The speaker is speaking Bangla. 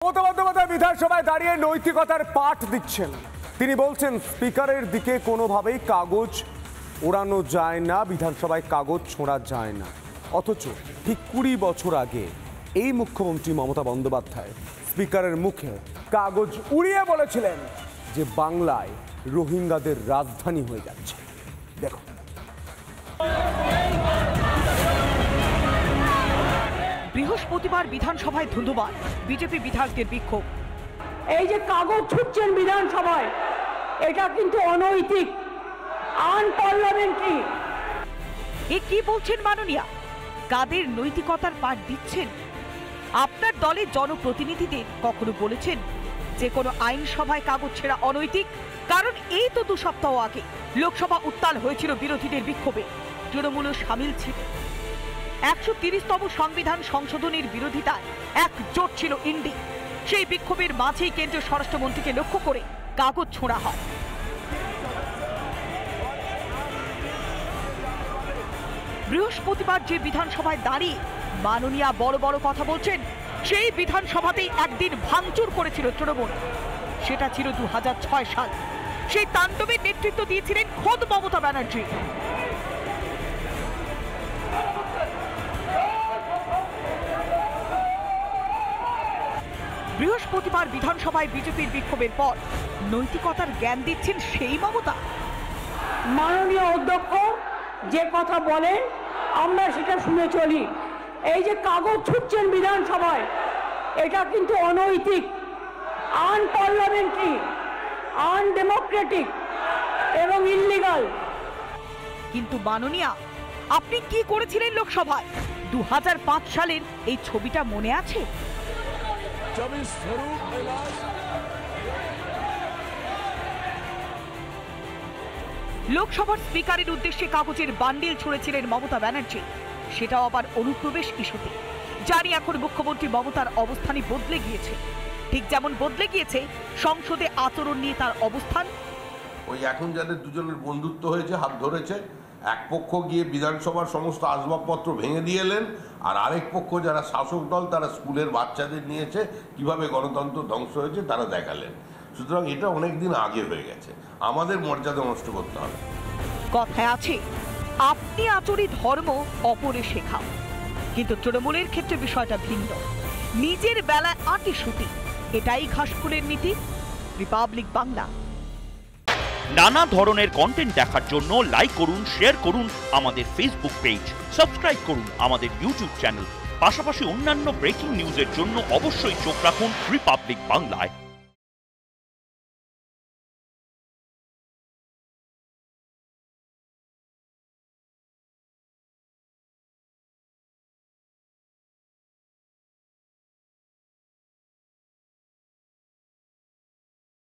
মমতা বন্দ্যোপাধ্যায় বিধানসভায় দাঁড়িয়ে নৈতিকতার পাঠ দিচ্ছেন। তিনি বলছেন স্পিকারের দিকে কোনোভাবেই কাগজ ওড়ানো যায় না, বিধানসভায় কাগজ ছোঁড়া যায় না। অথচ ঠিক 20 বছর আগে এই মুখ্যমন্ত্রী মমতা বন্দ্যোপাধ্যায় স্পিকারের মুখে কাগজ উড়িয়ে বলেছিলেন যে বাংলায় রোহিঙ্গাদের রাজধানী হয়ে যাচ্ছে। দেখো, বৃহস্পতিবার বিধানসভায় ধন্যবাদ বিজেপি বিধায়কদের বিক্ষোভ। এই যে কাগজ ছুটছেন বিধানসভায়, এটা কিন্তু অনৈতিক, আনপার্লামেন্টারি। এ কি বলছেন মাননীয়া? কাদের নৈতিকতার পাঠ দিচ্ছেন? আপনার দলের জনপ্রতিনিধিদের কখনো বলেছেন যে কোনো আইনসভায় কাগজ ছেঁড়া অনৈতিক? কারণ এই তো 2 সপ্তাহ আগে লোকসভা উত্তাল হয়েছিল বিরোধীদের বিক্ষোভে, তৃণমূলও সামিল ছিল। 130তম সংবিধান সংশোধনের বিরোধিতায় একজোট ছিল ইন্ডি। সেই বিক্ষোভের মাঝেই কেন্দ্রীয় স্বরাষ্ট্রমন্ত্রীকে লক্ষ্য করে কাগজ ছোঁড়া হয়। বৃহস্পতিবার যে বিধানসভায় দাঁড়িয়ে মাননীয়া বড় বড় কথা বলছেন, সেই বিধানসভাতেই একদিন ভাঙচুর করেছিল তৃণমূল। সেটা ছিল 2006 সাল। সেই তাণ্ডবের নেতৃত্ব দিয়েছিলেন খোদ মমতা ব্যানার্জি। বৃহস্পতিবার বিধানসভায় বিজেপির বিক্ষোভের পর নৈতিকতার জ্ঞান দিচ্ছেন সেই মমতা। মাননীয় অধ্যক্ষ যে কথা বলেন আমরা সেটা শুনে চলি। এই যে কাগজ ছুটছেন বিধানসভায়, এটা কিন্তু অনৈতিক, আনপার্লামেন্টারি, আনডেমোক্রেটিক এবং ইল্লিগাল। কিন্তু মাননীয়া, আপনি কি করেছিলেন লোকসভায়? 2005 সালের এই ছবিটা মনে আছে? লোকসভার স্পিকারের উদ্দেশ্যে কাগজের বান্ডিল ছুঁড়েছিলেন মমতা ব্যানার্জি, সেটাও আবার অনুপ্রবেশ ইস্যুতে। জানি এখন মুখ্যমন্ত্রী মমতার অবস্থানই বদলে গিয়েছে, ঠিক যেমন বদলে গিয়েছে সংসদে আচরণ নিয়ে তার অবস্থান। ওই এখন যাদের দুজনের বন্ধুত্ব হয়েছে, হাত ধরেছে, এক পক্ষ গিয়ে বিধানসভার সমস্ত আসবাবপত্র ভেঙে দিয়ে এলেন, আর আরেক পক্ষ যারা শাসক দল তারা স্কুলের বাচ্চাদের নিয়েছে কিভাবে গণতন্ত্র ধ্বংস হয়েছে তারা দেখালেন। সুতরাং এটা অনেকদিন আগে হয়ে গেছে, আমাদের মর্যাদা নষ্ট করতে হবে। কথায় আছে, আপনি আচরি ধর্ম অপরে শেখাও। কিন্তু তৃণমূলের ক্ষেত্রে বিষয়টা ভিন্ন। নিজের বেলায় আটি সুটি, এটাই ঘাসফুলের নীতি। রিপাবলিক বাংলা। নানা ধরনের কন্টেন্ট দেখার জন্য লাইক করুন, শেয়ার করুন আমাদের ফেসবুক পেজ, সাবস্ক্রাইব করুন আমাদের ইউটিউব চ্যানেল। পাশাপাশি অন্যান্য ব্রেকিং নিউজের জন্য অবশ্যই চোখ রাখুন রিপাবলিক বাংলায়।